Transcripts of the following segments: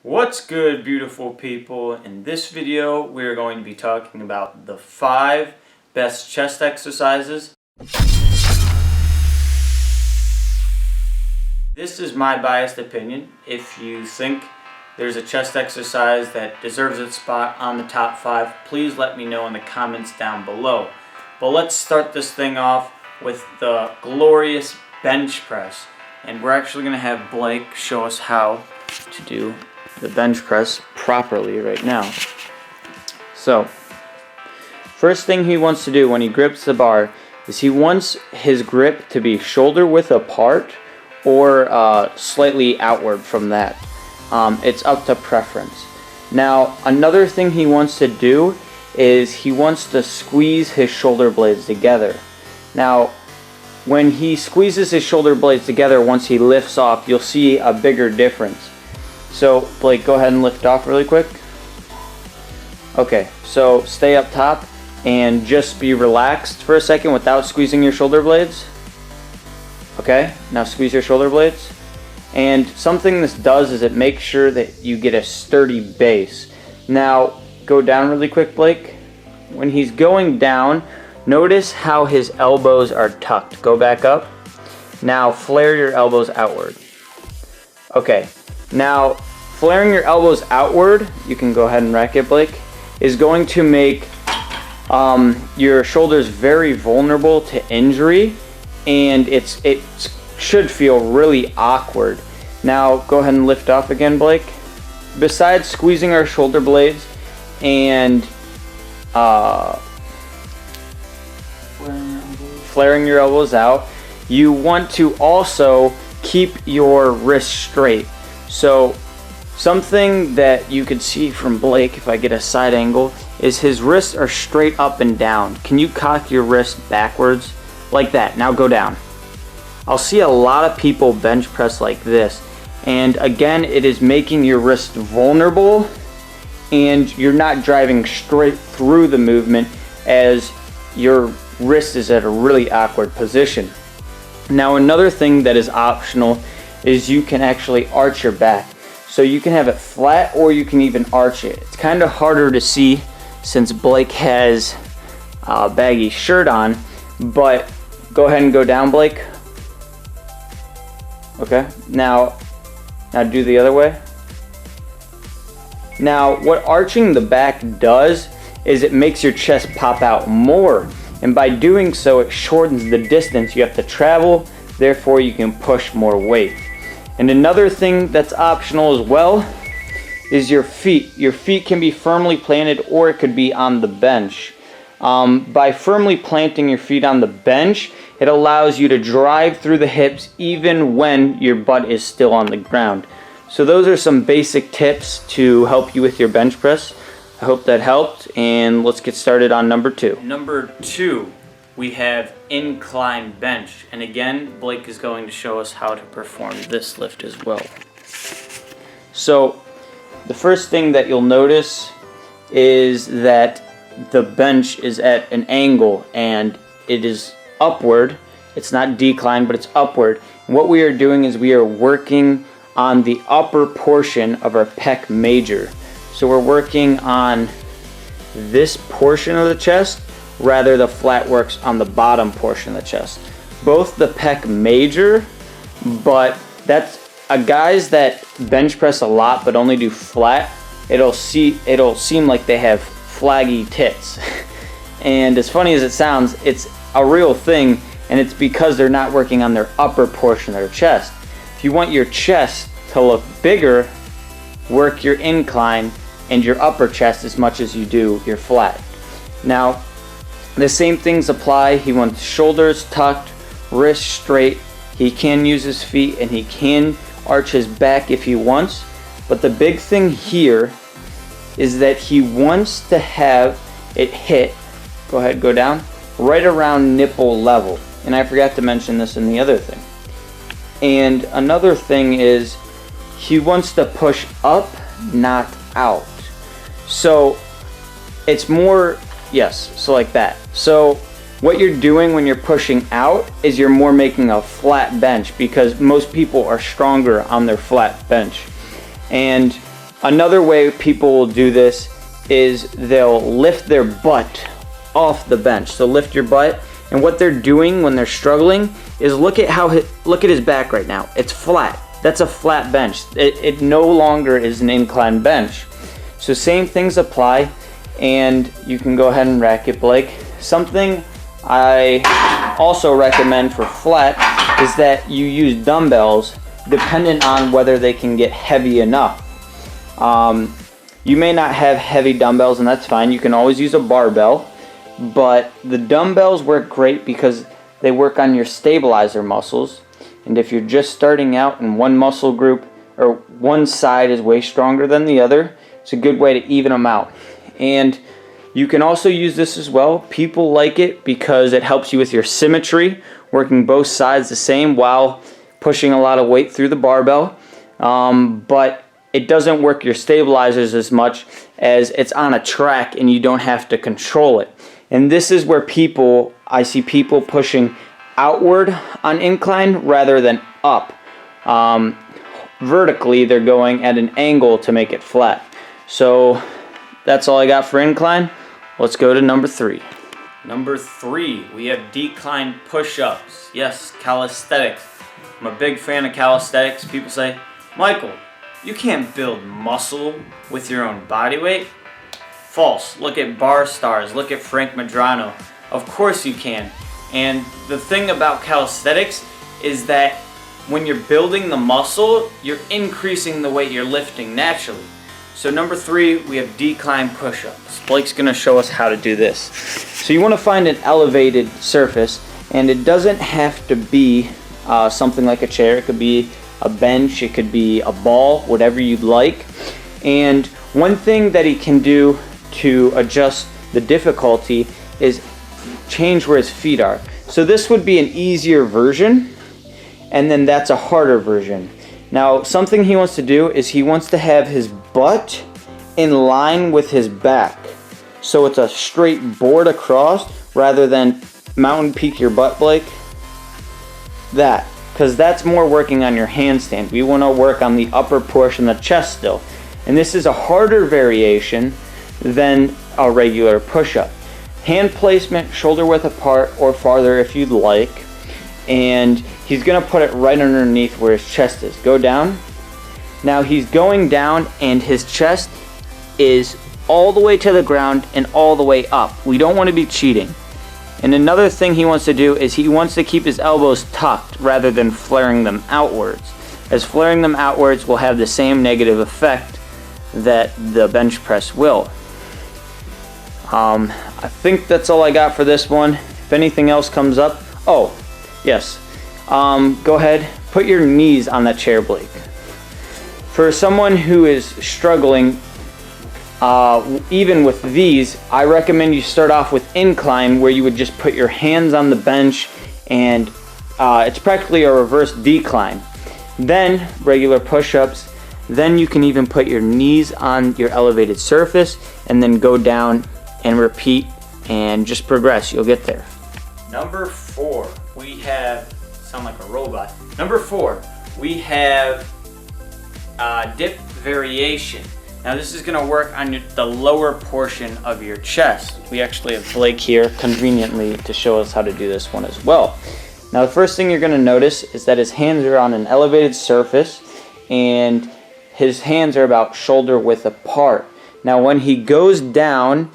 What's good, beautiful people? In this video, we're going to be talking about the 5 best chest exercises. This is my biased opinion. If you think there's a chest exercise that deserves its spot on the top 5, please let me know in the comments down below. But let's start this thing off with the glorious bench press. And we're actually going to have Blake show us how to do the bench press properly right now. So, first thing he wants to do when he grips the bar is he wants his grip to be shoulder width apart or slightly outward from that. It's up to preference. Now, another thing he wants to do is he wants to squeeze his shoulder blades together. Now, when he squeezes his shoulder blades together, once he lifts off, you'll see a bigger difference. So, Blake, go ahead and lift off really quick. Okay, so stay up top and just be relaxed for a second without squeezing your shoulder blades. Okay, now squeeze your shoulder blades. And something this does is it makes sure that you get a sturdy base. Now, go down really quick, Blake. When he's going down, notice how his elbows are tucked. Go back up. Now, flare your elbows outward. Okay. Now, flaring your elbows outward, you can go ahead and rack it, Blake, is going to make your shoulders very vulnerable to injury, and it should feel really awkward. Now, go ahead and lift off again, Blake. Besides squeezing our shoulder blades and flaring your elbows out, you want to also keep your wrists straight. So something that you could see from Blake, if I get a side angle, is his wrists are straight up and down. Can you cock your wrist backwards? Like that. Now go down. I'll see a lot of people bench press like this. And again, it is making your wrist vulnerable and you're not driving straight through the movement as your wrist is at a really awkward position. Now, another thing that is optional is you can actually arch your back. So you can have it flat or you can even arch it. It's kind of harder to see since Blake has a baggy shirt on, but go ahead and go down, Blake. Okay, now do the other way. Now, what arching the back does is it makes your chest pop out more. And by doing so, it shortens the distance you have to travel, therefore you can push more weight. And another thing that's optional as well is your feet. Your feet can be firmly planted or it could be on the bench. By firmly planting your feet on the bench, it allows you to drive through the hips even when your butt is still on the ground. So those are some basic tips to help you with your bench press. I hope that helped, and let's get started on number 2. Number 2, we have Incline Bench. And again, Blake is going to show us how to perform this lift as well. So, the first thing that you'll notice is that the bench is at an angle and it is upward. It's not decline, but it's upward. And what we are doing is we are working on the upper portion of our pec major. So we're working on this portion of the chest, rather the flat works on the bottom portion of the chest. Both the pec major, but that's guys that bench press a lot but only do flat, it'll seem like they have flaggy tits. And as funny as it sounds, it's a real thing, and it's because they're not working on their upper portion of their chest. If you want your chest to look bigger, work your incline and your upper chest as much as you do your flat. Now, the same things apply. He wants shoulders tucked, wrists straight. He can use his feet and he can arch his back if he wants. But the big thing here is that he wants to have it hit, go ahead, go down, right around nipple level. And I forgot to mention this in the other thing. And another thing is he wants to push up, not out. So it's more, yes, so like that. So what you're doing when you're pushing out is you're more making a flat bench because most people are stronger on their flat bench. And Another way people will do this is they'll lift their butt off the bench. So lift your butt, and what they're doing when they're struggling is look at his back right now. It's flat. That's a flat bench. It no longer is an incline bench. So same things apply, and you can go ahead and rack it, Blake. Something I also recommend for flat is that you use dumbbells dependent on whether they can get heavy enough. You may not have heavy dumbbells, and that's fine. You can always use a barbell, but the dumbbells work great because they work on your stabilizer muscles. And if you're just starting out and one muscle group or one side is way stronger than the other, it's a good way to even them out. And you can also use this as well. People like it because it helps you with your symmetry, working both sides the same while pushing a lot of weight through the barbell. But it doesn't work your stabilizers as much as it's on a track and you don't have to control it. And this is where I see people pushing outward on incline rather than up. Vertically, they're going at an angle to make it flat. So that's all I got for incline. Let's go to number 3. Number 3, we have decline push-ups. Yes, calisthenics. I'm a big fan of calisthenics. People say, Michael, you can't build muscle with your own body weight. False. Look at bar stars. Look at Frank Madrano. Of course you can. And the thing about calisthenics is that when you're building the muscle, you're increasing the weight you're lifting naturally. So number 3, we have decline push-ups. Blake's going to show us how to do this. So you want to find an elevated surface, and it doesn't have to be something like a chair. It could be a bench, it could be a ball, whatever you'd like. And one thing that he can do to adjust the difficulty is change where his feet are. So this would be an easier version, and then that's a harder version. Now, something he wants to do is he wants to have his butt in line with his back. So it's a straight board across rather than mountain peak your butt, Blake. That, because that's more working on your handstand. We want to work on the upper portion, the chest still. And this is a harder variation than a regular push-up. Hand placement, shoulder width apart or farther if you'd like. And he's going to put it right underneath where his chest is. Go down. Now he's going down and his chest is all the way to the ground and all the way up. We don't want to be cheating. And another thing he wants to do is he wants to keep his elbows tucked rather than flaring them outwards, as flaring them outwards will have the same negative effect that the bench press will. I think that's all I got for this one. If anything else comes up, oh yes, go ahead, put your knees on that chair, Blake. For someone who is struggling, even with these, I recommend you start off with incline, where you would just put your hands on the bench, and it's practically a reverse decline. Then regular push-ups. Then you can even put your knees on your elevated surface, and then go down and repeat, and just progress. You'll get there. Number 4, we have, sound like a robot. Number 4, we have dip variation. Now this is going to work on the lower portion of your chest. We actually have Blake here conveniently to show us how to do this one as well. Now the first thing you're going to notice is that his hands are on an elevated surface and his hands are about shoulder width apart. Now when he goes down,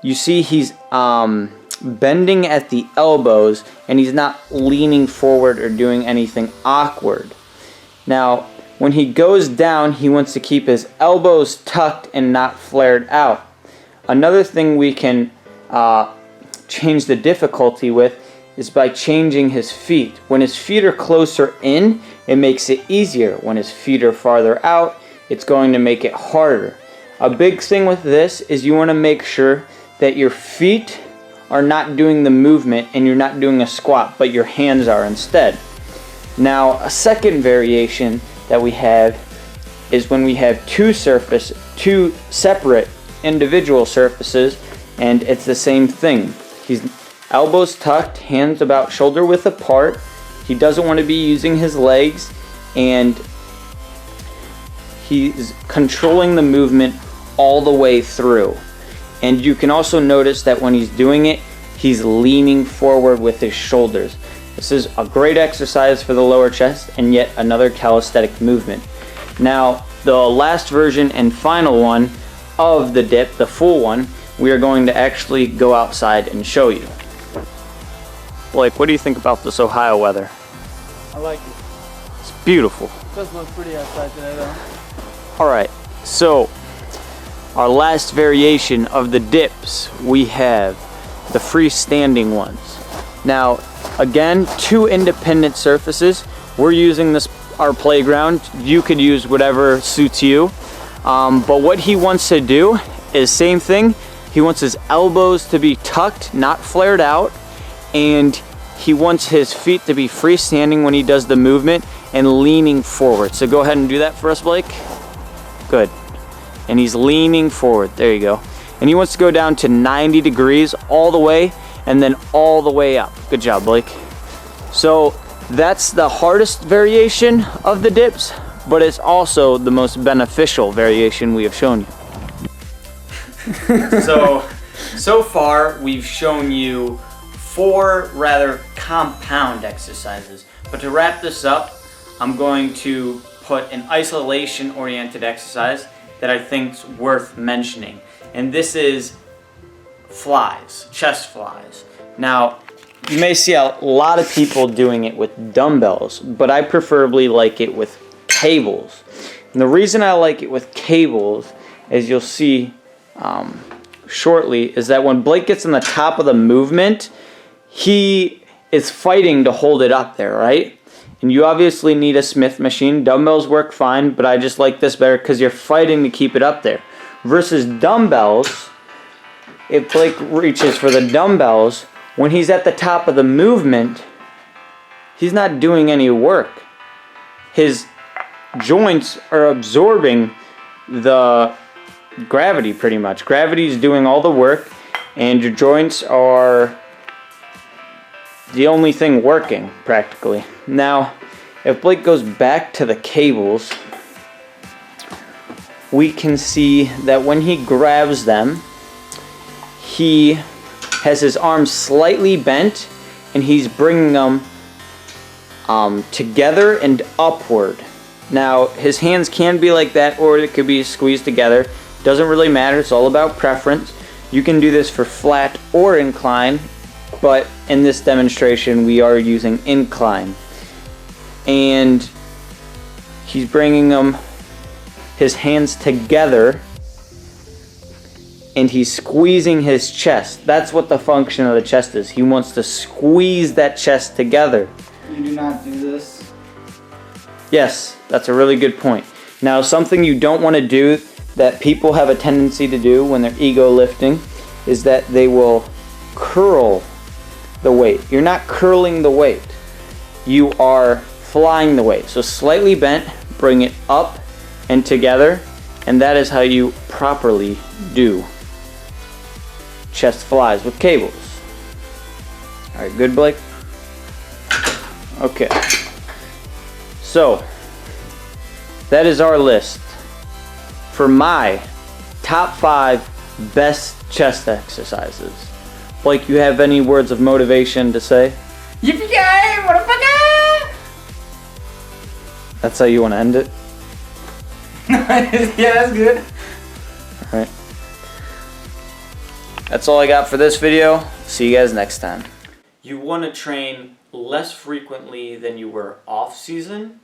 you see he's bending at the elbows and he's not leaning forward or doing anything awkward. Now when he goes down, he wants to keep his elbows tucked and not flared out. Another thing we can change the difficulty with is by changing his feet. When his feet are closer in, it makes it easier. When his feet are farther out, it's going to make it harder. A big thing with this is you want to make sure that your feet are not doing the movement and you're not doing a squat, but your hands are instead. Now, a second variation that we have is when we have two separate individual surfaces, and it's the same thing. He's elbows tucked, hands about shoulder width apart. He doesn't want to be using his legs, and he's controlling the movement all the way through. And you can also notice that when he's doing it, he's leaning forward with his shoulders. This is a great exercise for the lower chest and yet another calisthenic movement. Now, the last version and final one of the dip, the full one, we are going to actually go outside and show you. Blake, what do you think about this Ohio weather? I like it. It's beautiful. It does look pretty outside today though. Alright, so our last variation of the dips, we have the freestanding ones. Now, again, 2 independent surfaces. We're using this, our playground. You could use whatever suits you. But what he wants to do is same thing. He wants his elbows to be tucked, not flared out, and he wants his feet to be freestanding when he does the movement and leaning forward. So go ahead and do that for us, Blake. Good. And he's leaning forward. There you go. And he wants to go down to 90 degrees all the way and then all the way up. Good job, Blake. So that's the hardest variation of the dips, but it's also the most beneficial variation we have shown you. So far we've shown you 4 rather compound exercises. But to wrap this up, I'm going to put an isolation-oriented exercise that I think's worth mentioning. And this is flies, chest flies. Now, you may see a lot of people doing it with dumbbells, but I preferably like it with cables. And the reason I like it with cables, as you'll see shortly, is that when Blake gets on the top of the movement, he is fighting to hold it up there, right? And you obviously need a Smith machine. Dumbbells work fine, but I just like this better because you're fighting to keep it up there. Versus dumbbells, if Blake reaches for the dumbbells, when he's at the top of the movement, he's not doing any work. His joints are absorbing the gravity pretty much. Gravity is doing all the work, and your joints are the only thing working practically. Now, if Blake goes back to the cables, we can see that when he grabs them, he has his arms slightly bent and he's bringing them together and upward. Now, his hands can be like that or it could be squeezed together. Doesn't really matter, it's all about preference. You can do this for flat or incline, but in this demonstration we are using incline. And he's bringing them, his hands together, and he's squeezing his chest. That's what the function of the chest is. He wants to squeeze that chest together. You do not do this? Yes, that's a really good point. Now, something you don't want to do that people have a tendency to do when they're ego lifting is that they will curl the weight. You're not curling the weight. You are flying the weight. So slightly bent, bring it up and together, and that is how you properly do chest flies with cables. Alright, good, Blake? Okay. So, that is our list for my top 5 best chest exercises. Blake, you have any words of motivation to say? Yippee-ki-yay, motherfucker! That's how you want to end it? Yeah, that's good. Alright. That's all I got for this video. See you guys next time. You want to train less frequently than you were off season,